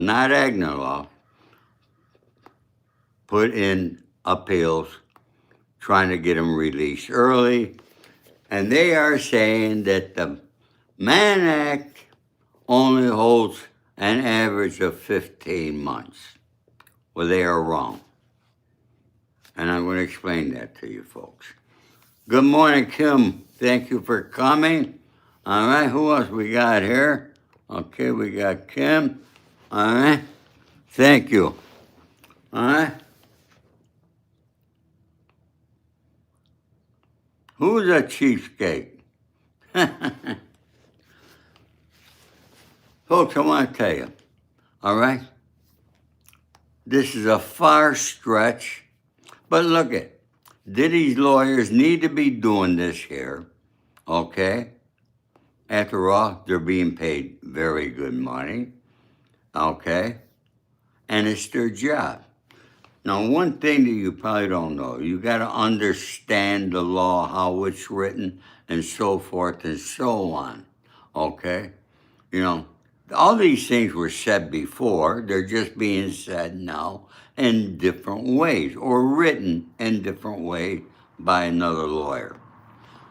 not Agnello, put in appeals trying to get him released early. And they are saying that the Mann Act only holds an average of 15 months. Well, they are wrong. And I'm going to explain that to you folks. Good morning, Kim. Thank you for coming. All right, who else we got here? Okay, we got Kim. All right, thank you. All right. Who's a cheapskate? Folks, I want to tell you, all right? This is a far stretch, but look at Diddy's lawyers need to be doing this here, okay? After all, they're being paid very good money, okay? And it's their job. Now, one thing that you probably don't know, you got to understand the law, how it's written, and so forth and so on, okay? You know, all these things were said before. They're just being said now in different ways or written in different ways by another lawyer.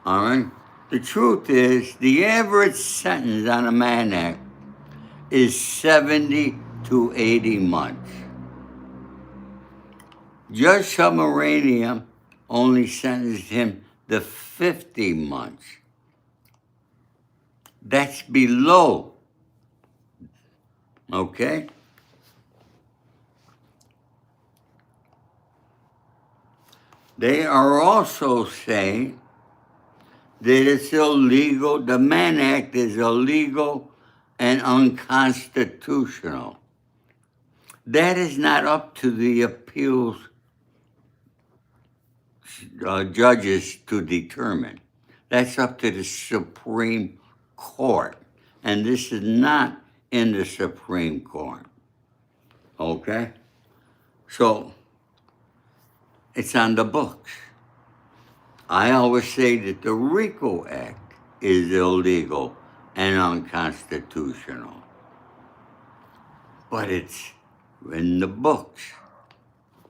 All right? The truth is, the average sentence on a Mann Act is 70 to 80 months. Judge Submaranian only sentenced him to 50 months. That's below. Okay? They are also saying that it's illegal, the Mann Act is illegal and unconstitutional. That is not up to the appeals judges to determine. That's up to the Supreme Court. And this is not in the Supreme Court. Okay? So, it's on the books. I always say that the RICO Act is illegal and unconstitutional. But it's in the books.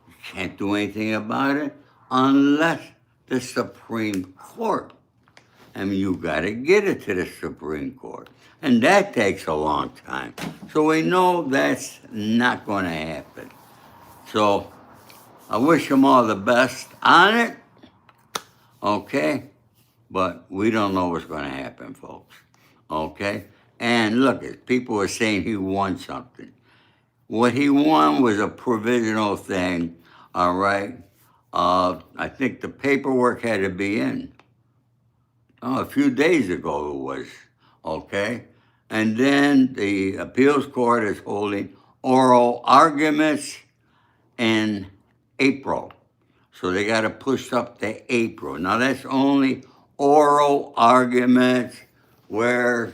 You can't do anything about it unless the Supreme Court. I mean, you got to get it to the Supreme Court. And that takes a long time. So we know that's not going to happen. So I wish them all the best on it. Okay? But we don't know what's going to happen, folks. Okay? And look, people are saying he won something. What he won was a provisional thing, all right? I think the paperwork had to be in. A few days ago it was, okay? And then the appeals court is holding oral arguments in April. So they got to push up to April. Now that's only oral arguments where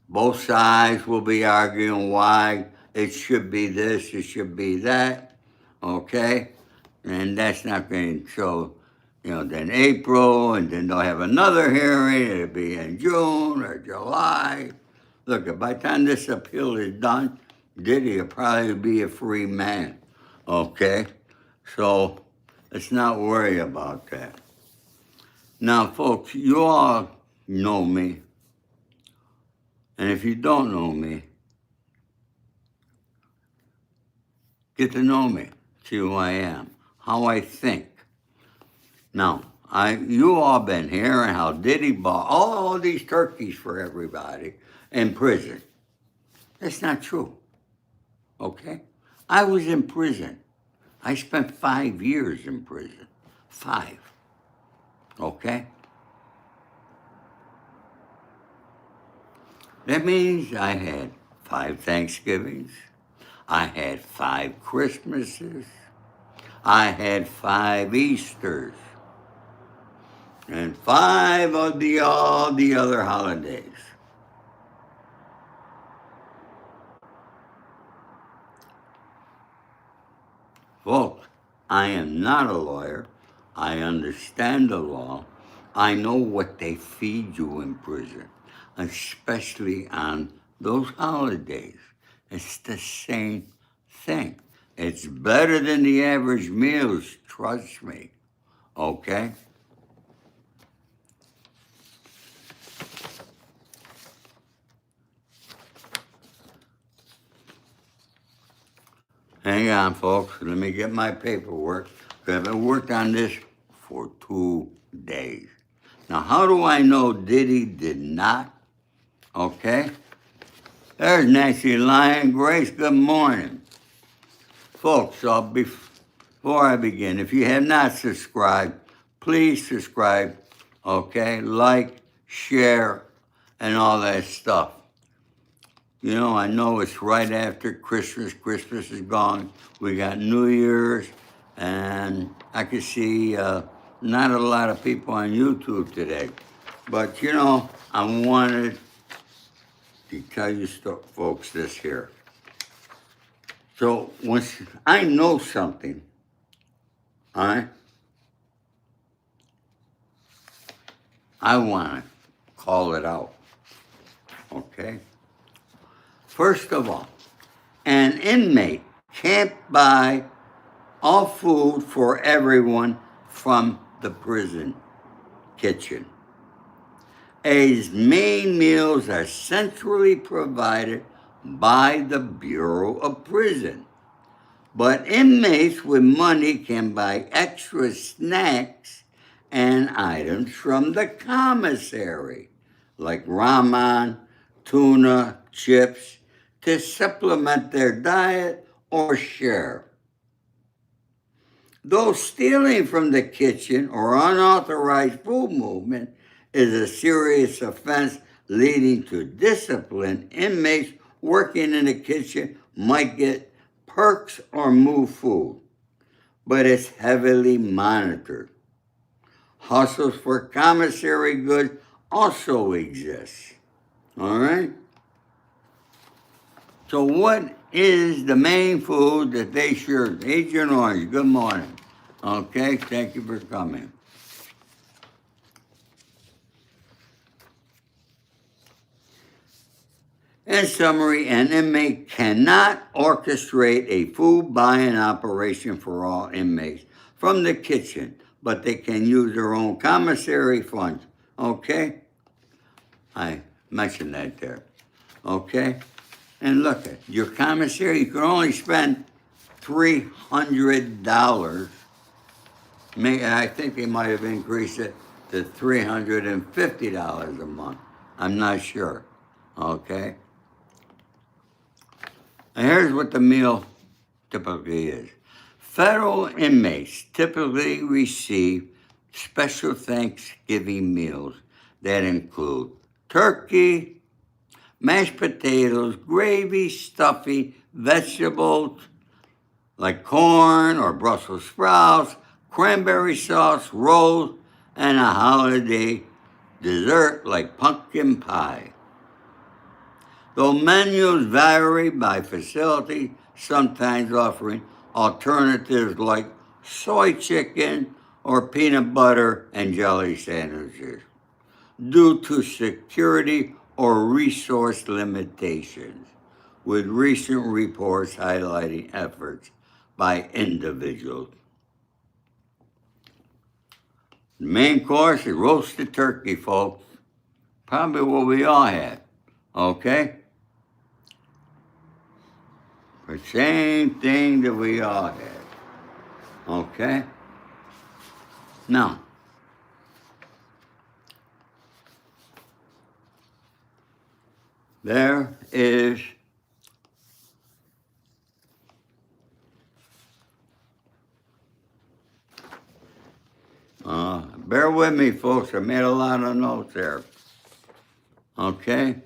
both sides will be arguing why it should be this, it should be that, okay? And that's not going to show, then April, and then they'll have another hearing, it'll be in June or July. Look, by the time this appeal is done, Diddy will probably be a free man, okay? So let's not worry about that. Now, folks, you all know me. And if you don't know me, get to know me, see who I am, how I think. Now, you all been hearing how Diddy bought all these turkeys for everybody in prison. That's not true, okay? I was in prison. I spent 5 years in prison, 5, okay? That means I had 5 Thanksgivings, I had 5 Christmases, I had 5 Easters, and 5 of all the other holidays. Folks, I am not a lawyer. I understand the law. I know what they feed you in prison, especially on those holidays. It's the same thing. It's better than the average meals, trust me. Okay? Hang on, folks. Let me get my paperwork. Because I've worked on this for 2 days. Now, how do I know Diddy did not? Okay? There's Nancy Lyon Grace. Good morning. Folks, before I begin, if you have not subscribed, please subscribe. Okay? Like, share, and all that stuff. You know, I know it's right after Christmas. Christmas is gone. We got New Year's, and I can see not a lot of people on YouTube today. But, you know, I wanted to tell you folks this here. So once I know something, all right, I want to call it out, okay? First of all, an inmate can't buy all food for everyone from the prison kitchen. As main meals are centrally provided by the Bureau of Prison. But inmates with money can buy extra snacks and items from the commissary, like ramen, tuna, chips, to supplement their diet or share. Though stealing from the kitchen or unauthorized food movement is a serious offense leading to discipline, inmates working in the kitchen might get perks or move food, but it's heavily monitored. Hustles for commissary goods also exist. All right? So what is the main food that they serve? Agent Orange, good morning. Okay, thank you for coming. In summary, an inmate cannot orchestrate a food buying operation for all inmates from the kitchen, but they can use their own commissary funds. Okay? I mentioned that there. Okay? And look at your commissary, you can only spend $300. I think they might have increased it to $350 a month. I'm not sure. Okay? And here's what the meal typically is. Federal inmates typically receive special Thanksgiving meals that include turkey, mashed potatoes, gravy, stuffing, vegetables like corn or Brussels sprouts, cranberry sauce, rolls, and a holiday dessert like pumpkin pie. Though menus vary by facility, sometimes offering alternatives like soy chicken or peanut butter and jelly sandwiches, due to security or resource limitations, with recent reports highlighting efforts by individuals. The main course is roasted turkey, folks. Probably what we all had, okay? The same thing that we all had, okay? Now, there is bear with me, folks. I made a lot of notes there. Okay?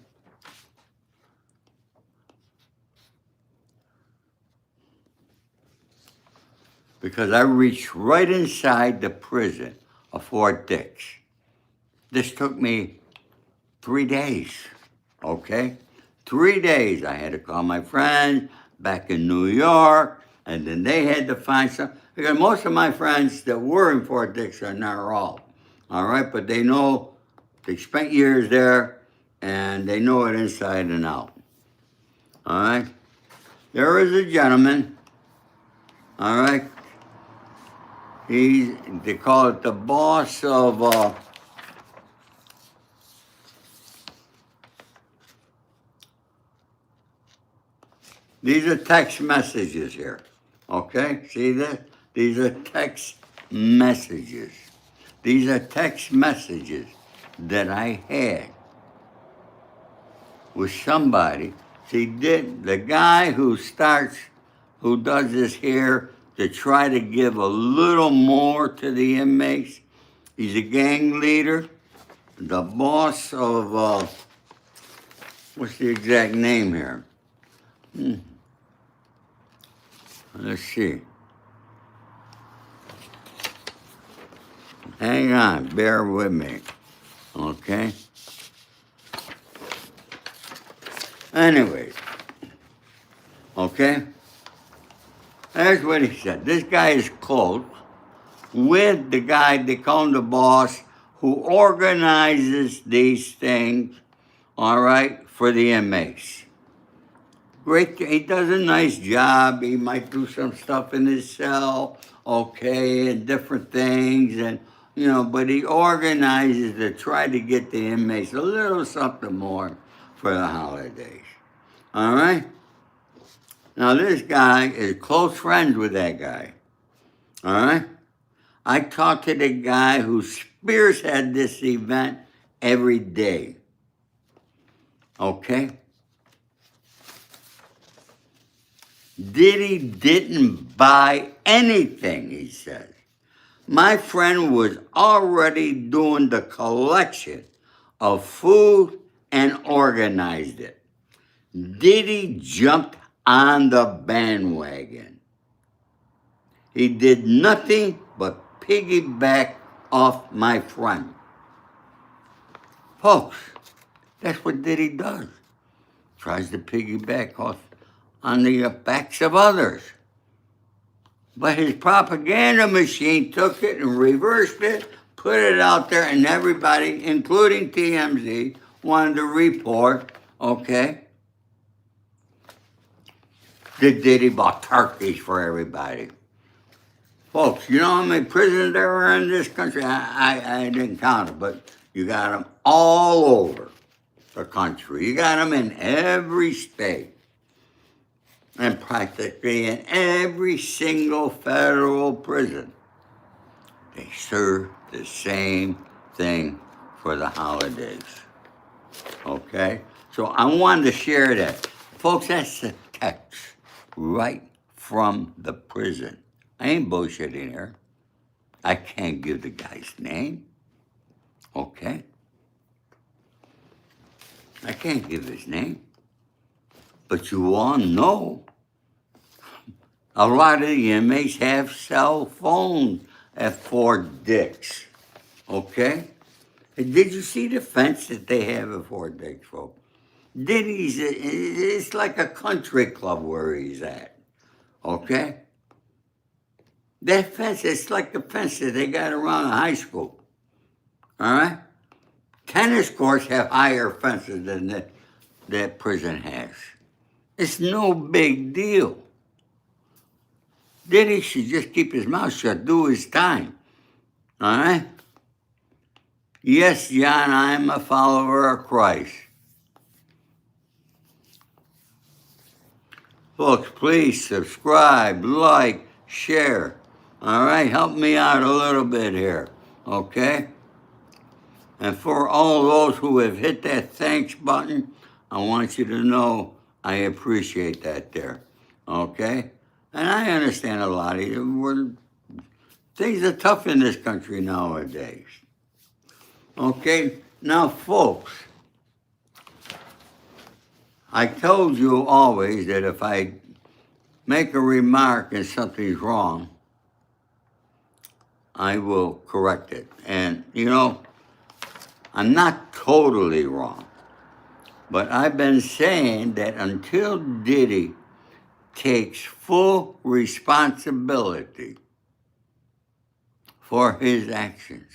Because I reached right inside the prison of Fort Dix. This took me 3 days. Okay? 3 days. I had to call my friends back in New York, and then they had to find some. Because most of my friends that were in Fort Dix are not all right? But they know, they spent years there, and they know it inside and out. All right? There is a gentleman, all right? They call it the boss of, these are text messages here, okay? See this? These are text messages. These are text messages that I had with somebody. See, the guy who does this here to try to give a little more to the inmates, he's a gang leader, the boss of, what's the exact name here? Let's see. Hang on, bear with me, okay? Anyways, okay? That's what he said. This guy is close with the guy they call him the boss who organizes these things, all right, for the inmates. Great, he does a nice job. He might do some stuff in his cell, okay, and different things, and but he organizes to try to get the inmates a little something more for the holidays. All right? Now, this guy is close friends with that guy. All right? I talk to the guy who spearheads this event every day. Okay? Diddy didn't buy anything, he says. My friend was already doing the collection of food and organized it. Diddy jumped on the bandwagon. He did nothing but piggyback off my friend. Folks, that's what Diddy does. Tries to piggyback off on the backs of others. But his propaganda machine took it and reversed it, put it out there, and everybody, including TMZ, wanted to report, okay, that Diddy bought turkeys for everybody. Folks, you know how many prisons there are in this country? I didn't count it, but you got them all over the country. You got them in every state. And practically in every single federal prison, they serve the same thing for the holidays. Okay? So I wanted to share that. Folks, that's the text right from the prison. I ain't bullshitting here. I can't give the guy's name. Okay? I can't give his name. But you all know a lot of the inmates have cell phones at Fort Dix. Okay? And did you see the fence that they have at Fort Dix, folks? Diddy's, it's like a country club where he's at. Okay? That fence, it's like the fence that they got around the high school. All right? Tennis courts have higher fences than that prison has. It's no big deal. Diddy should just keep his mouth shut, do his time. All right? Yes, John, I'm a follower of Christ. Folks, please subscribe, like, share. All right? Help me out a little bit here. Okay? And for all those who have hit that thanks button, I want you to know I appreciate that there. Okay? And I understand a lot of you. Things are tough in this country nowadays. Okay? Now, folks, I told you always that if I make a remark and something's wrong, I will correct it. And, I'm not totally wrong. But I've been saying that until Diddy takes full responsibility for his actions,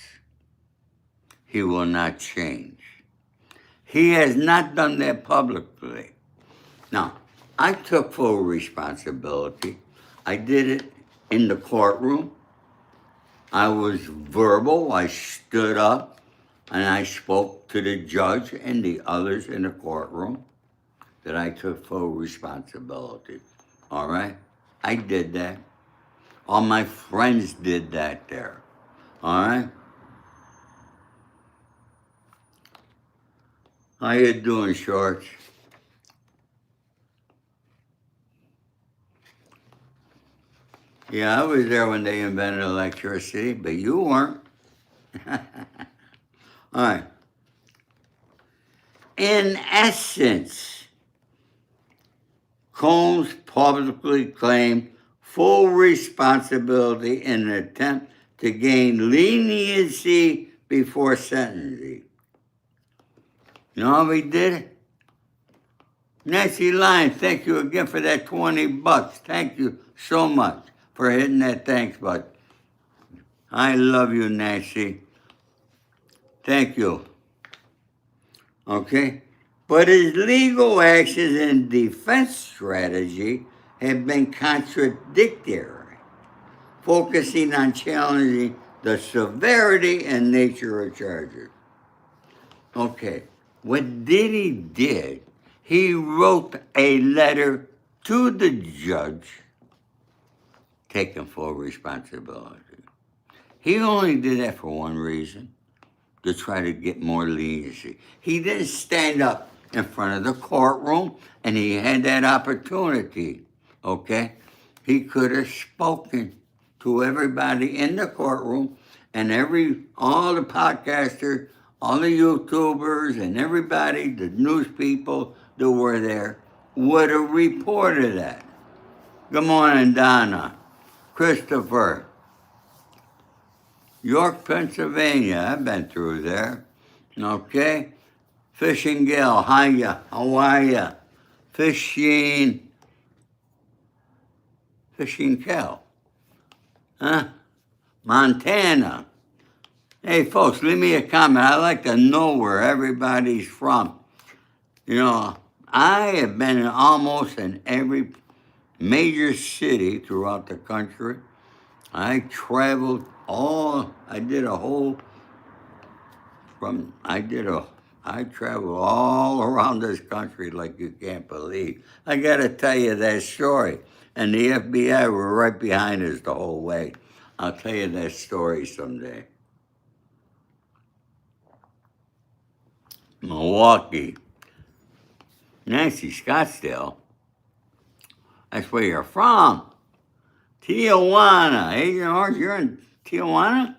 he will not change. He has not done that publicly. Now, I took full responsibility. I did it in the courtroom. I was verbal. I stood up and I spoke to the judge and the others in the courtroom that I took full responsibility. All right? I did that. All my friends did that there. All right? How you doing, Shorts? Yeah, I was there when they invented electricity, but you weren't. All right. In essence, Combs publicly claimed full responsibility in an attempt to gain leniency before sentencing. You know how he did it? Nancy Lyon, thank you again for that $20. Thank you so much for hitting that thanks button. I love you, Nancy. Thank you. Okay? But his legal actions and defense strategy have been contradictory, focusing on challenging the severity and nature of charges. Okay, what Diddy did, he wrote a letter to the judge taking full responsibility. He only did that for one reason, to try to get more leniency. He didn't stand up in front of the courtroom, and he had that opportunity, okay? He could have spoken to everybody in the courtroom and all the podcasters, all the YouTubers, and everybody, the news people that were there, would have reported that. Good morning, Donna. Christopher. York, Pennsylvania. I've been through there. Okay? Fishing Gale, hiya, how are ya? Fishing Cal. Huh? Montana. Hey, folks, leave me a comment. I like to know where everybody's from. You know, I have been in almost in every major city throughout the country. I traveled I traveled all around this country like you can't believe. I gotta tell you that story. And the FBI were right behind us the whole way. I'll tell you that story someday. Milwaukee. Nancy, Scottsdale. That's where you're from. Tijuana. Agent Orange, you're in Tijuana?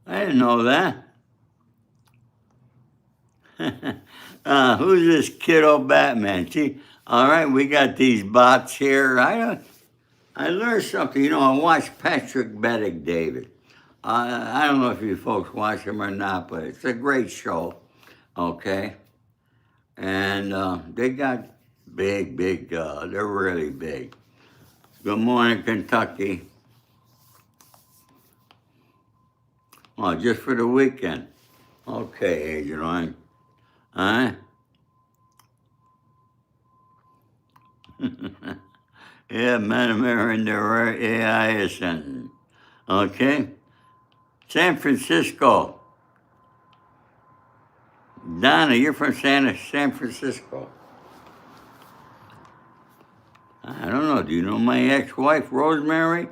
I didn't know that. Who's this kiddo Batman? See, all right, we got these bots here. I learned something. You know, I watched Patrick Bet David. I don't know if you folks watch him or not, but it's a great show. Okay, and they got big. They're really big. Good morning, Kentucky. Oh, just for the weekend. Okay, Agent Orange. Huh? Yeah, men are in their AI ascendant. Okay? San Francisco. Donna, you're from San Francisco. I don't know. Do you know my ex-wife, Rosemary?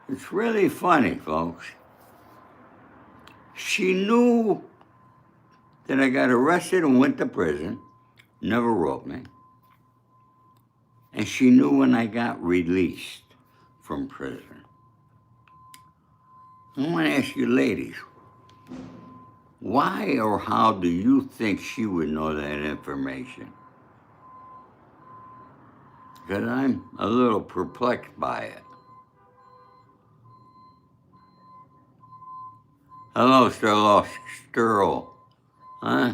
It's really funny, folks. She knew that I got arrested and went to prison. Never wrote me. And she knew when I got released from prison. I want to ask you ladies, why or how do you think she would know that information? Because I'm a little perplexed by it. Hello, Sterl. Huh?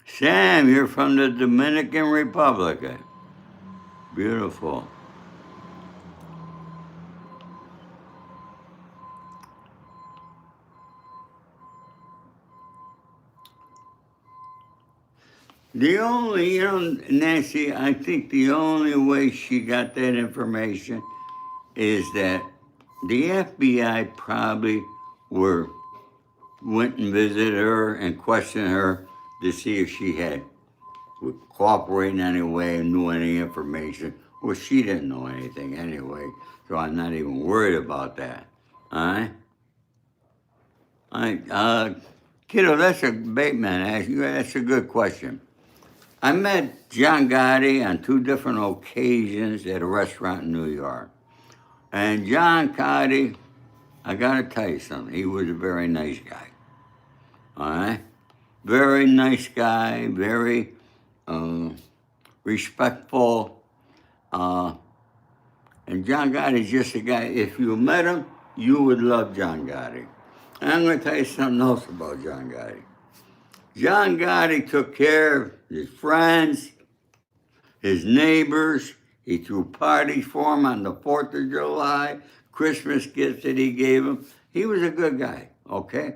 Sam, you're from the Dominican Republic. Beautiful. The only, Nancy, I think the only way she got that information is that the FBI probably were went and visited her and questioned her to see if she had would cooperate in any way and knew any information. Well, she didn't know anything anyway, so I'm not even worried about that. All right? Kiddo, that's a Bateman. That's a good question. I met John Gotti on 2 different occasions at a restaurant in New York. And John Gotti, I gotta tell you something, he was a very nice guy. All right? Very nice guy, very respectful. And John Gotti's just a guy, if you met him, you would love John Gotti. And I'm going to tell you something else about John Gotti. John Gotti took care of his friends, his neighbors. He threw parties for him on the 4th of July, Christmas gifts that he gave him. He was a good guy, okay?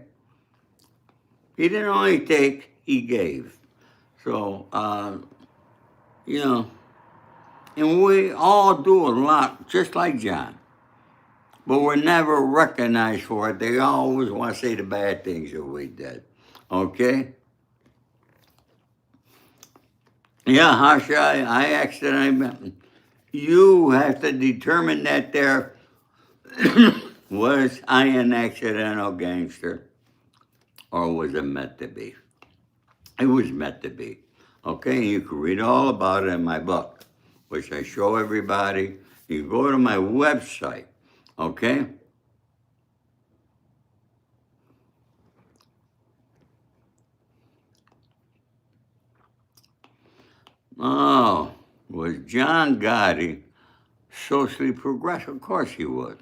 He didn't only take, he gave. So, and we all do a lot, just like John. But we're never recognized for it. They always want to say the bad things that we did. Okay? Yeah, Hasha, I accidentally. You have to determine that there was I an accidental gangster or was it meant to be? It was meant to be. Okay? You can read all about it in my book, which I show everybody. You go to my website. Okay? Oh, was John Gotti socially progressive? Of course he was.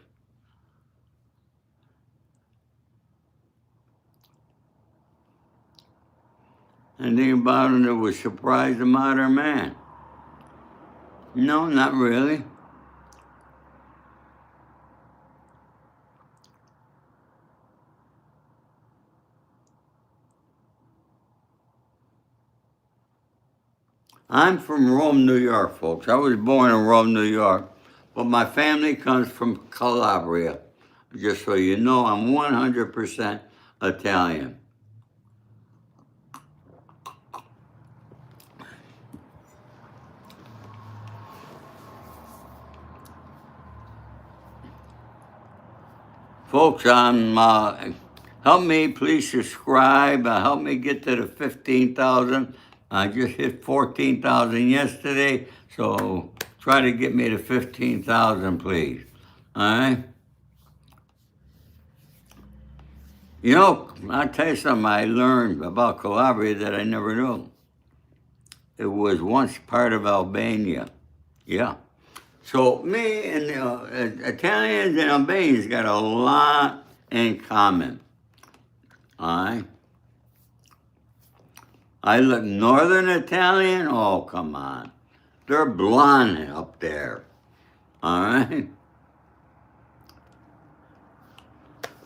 Anything about him that would surprise the modern man? No, not really. I'm from Rome, New York, folks. I was born in Rome, New York, but my family comes from Calabria. Just so you know, I'm 100% Italian. Folks, help me, please subscribe. Help me get to the 15,000. I just hit 14,000 yesterday, so try to get me to 15,000, please. All right? I'll tell you something I learned about Calabria that I never knew. It was once part of Albania. Yeah. So me and Italians and Albanians got a lot in common. All right? I look Northern Italian. Oh, come on. They're blonde up there. All right?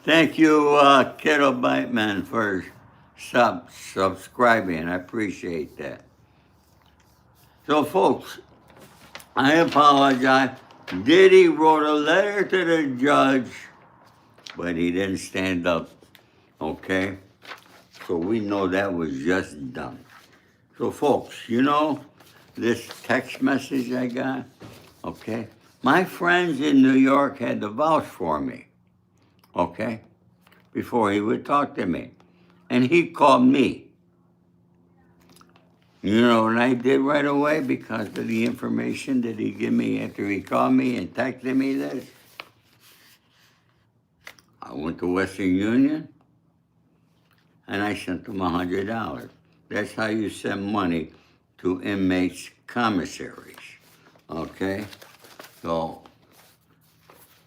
Thank you, Kiddo Biteman, for subscribing. I appreciate that. So, folks, I apologize. Diddy wrote a letter to the judge, but he didn't stand up. Okay? So we know that was just done. So, folks, this text message I got, okay? My friends in New York had to vouch for me, okay? Before he would talk to me. And he called me. You know what I did right away because of the information that he gave me after he called me and texted me this? I went to Western Union and I sent him $100. That's how you send money to inmates' commissaries, okay? So,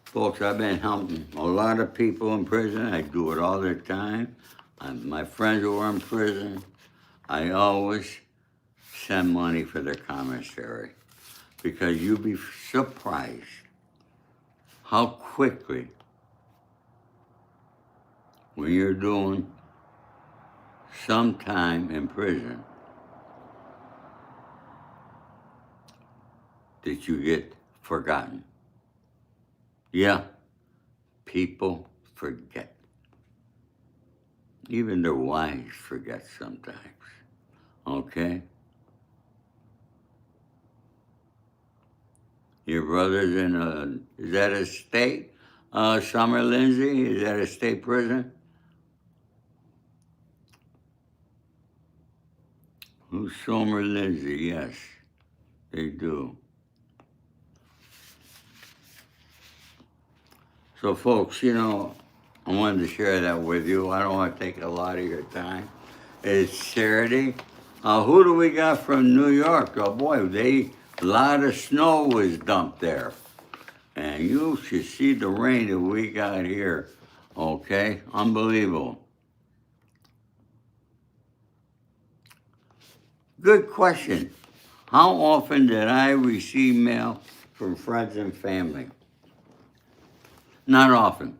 folks, I've been helping a lot of people in prison. I do it all the time. My friends who are in prison, I always send money for their commissary because you'd be surprised how quickly, when you're doing some time in prison, that you get forgotten. Yeah, people forget. Even their wives forget sometimes. Okay? Your brother's in is that a state? Summer Lindsay, is that a state prison? Who's Summer Lindsay? Yes, they do. So, folks, you know, I wanted to share that with you. I don't want to take a lot of your time. It's Saturday. Who do we got from New York? Oh boy, a lot of snow was dumped there. And you should see the rain that we got here. Okay? Unbelievable. Good question. How often did I receive mail from friends and family? Not often.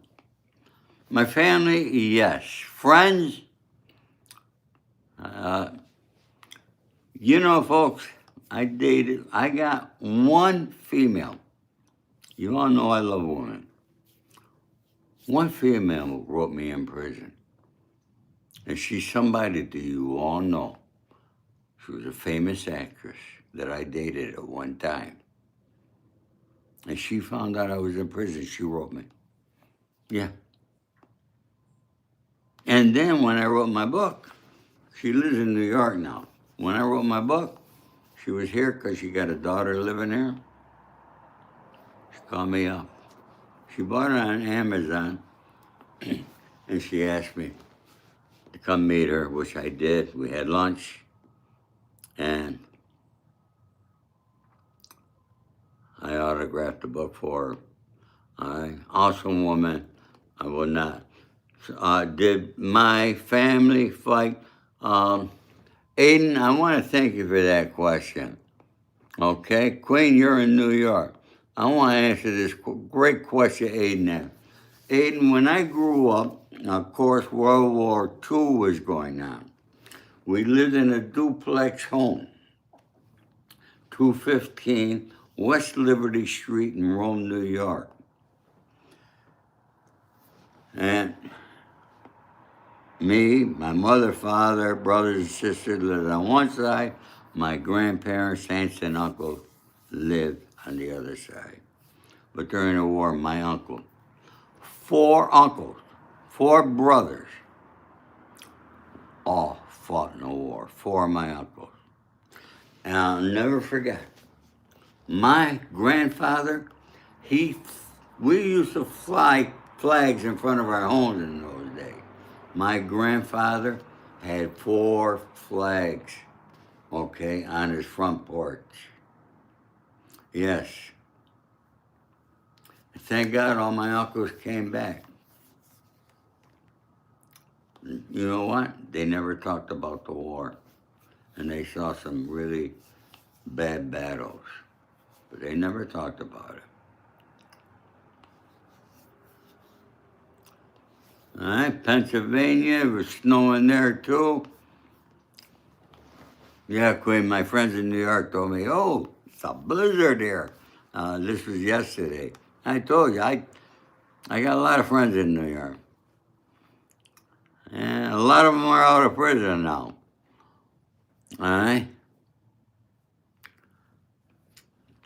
My family, yes. Friends, you know, folks, I got one female. You all know I love women. One female wrote me in prison. And she's somebody that you all know. She was a famous actress that I dated at one time. And she found out I was in prison. She wrote me. Yeah. And then when I wrote my book, she lives in New York now. When I wrote my book, she was here because she got a daughter living here. She called me up. She bought it on Amazon, and she asked me to come meet her, which I did. We had lunch, and I autographed the book for her. Awesome woman. I will not. Did my family fight? Aiden, I want to thank you for that question. Okay, Queen, you're in New York. I want to answer this great question Aiden asked. Aiden, when I grew up, of course, World War II was going on. We lived in a duplex home, 215 West Liberty Street in Rome, New York. And me, my mother, father, brothers and sisters lived on one side. My grandparents, aunts, and uncles lived on the other side. But during the war, my uncle, 4 uncles, 4 brothers, all fought in the war. 4 of my uncles. And I'll never forget, my grandfather, we used to fly flags in front of our homes in those days. My grandfather had 4 flags, okay, on his front porch. Yes. Thank God all my uncles came back. You know what? They never talked about the war. And they saw some really bad battles. But they never talked about it. All right, Pennsylvania, it was snowing there too. Yeah, Queen, my friends in New York told me, oh, it's a blizzard here. This was yesterday. I told you, I got a lot of friends in New York. And a lot of them are out of prison now. All right?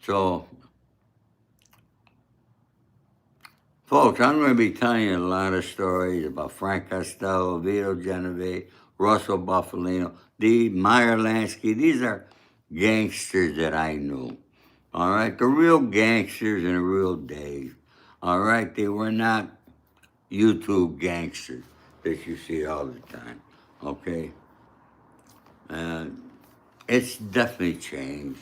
So, folks, I'm going to be telling you a lot of stories about Frank Costello, Vito Genovese, Russell Buffalino, Meyer Lansky. These are gangsters that I knew. All right? The real gangsters in the real days. All right? They were not YouTube gangsters that you see all the time. Okay? It's definitely changed,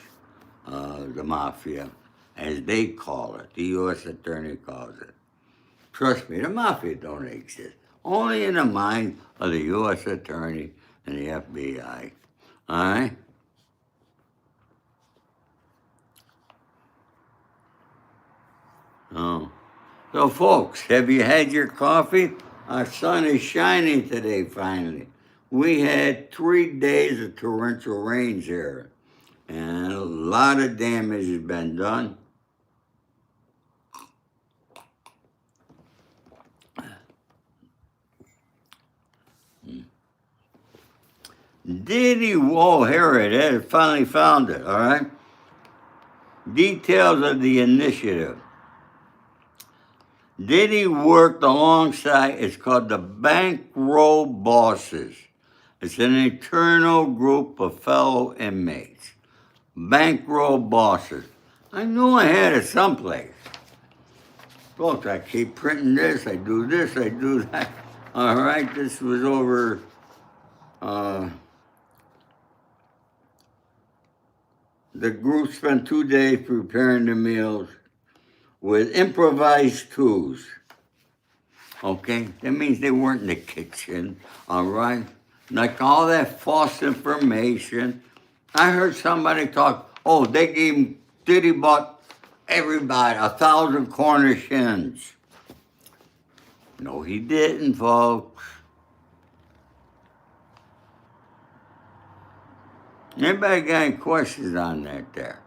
the mafia, as they call it. The U.S. Attorney calls it. Trust me, the mafia don't exist. Only in the mind of the U.S. Attorney and the FBI. All right? Oh. So, folks, have you had your coffee? Our sun is shining today, finally. We had 3 days of torrential rains here. And a lot of damage has been done. Diddy, whoa, here it is. Finally found it, all right? Details of the initiative. Diddy worked alongside, it's called the Bankroll Bosses. It's an internal group of fellow inmates. Bankroll Bosses. I knew I had it someplace. Folks, I keep printing this, I do that. All right, this was over, the group spent 2 days preparing the meals with improvised tools. Okay, that means they weren't in the kitchen, all right? Like all that false information. I heard somebody talk, oh, they gave him, Diddy bought everybody 1,000 Cornish hens. No, he didn't, folks. Anybody got any questions on that there?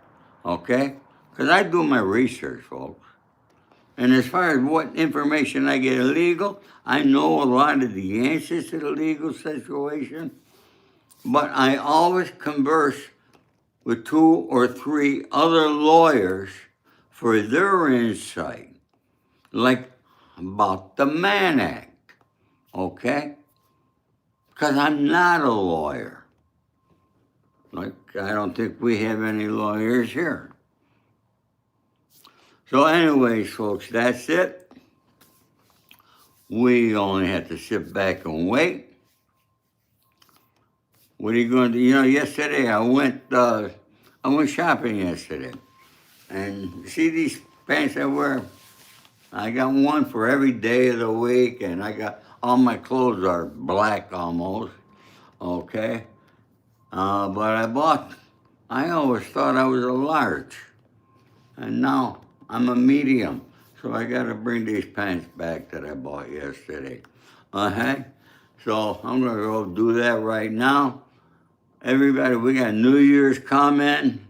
Okay? Because I do my research, folks. And as far as what information I get illegal, I know a lot of the answers to the legal situation, but I always converse with 2 or 3 other lawyers for their insight, like about the Mann Act, okay? Because I'm not a lawyer. Like, I don't think we have any lawyers here. So anyways, folks, that's it. We only have to sit back and wait. What are you going to do? You know, yesterday I went shopping yesterday. And see these pants I wear? I got one for every day of the week, and I got, all my clothes are black almost, okay? But I always thought I was a large. And now I'm a medium. So I got to bring these pants back that I bought yesterday. Okay? So I'm going to go do that right now. Everybody, we got New Year's coming.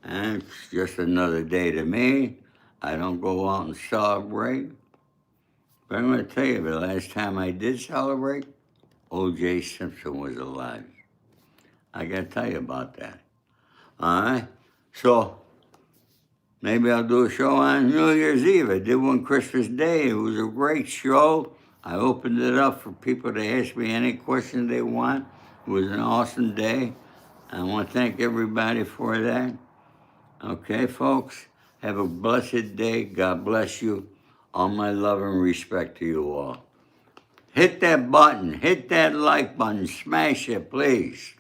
And it's just another day to me. I don't go out and celebrate. But I'm going to tell you, the last time I did celebrate, O.J. Simpson was alive. I got to tell you about that. All right? So maybe I'll do a show on New Year's Eve. I did one Christmas Day. It was a great show. I opened it up for people to ask me any questions they want. It was an awesome day. I want to thank everybody for that. Okay, folks, have a blessed day. God bless you. All my love and respect to you all. Hit that button. Hit that like button. Smash it, please.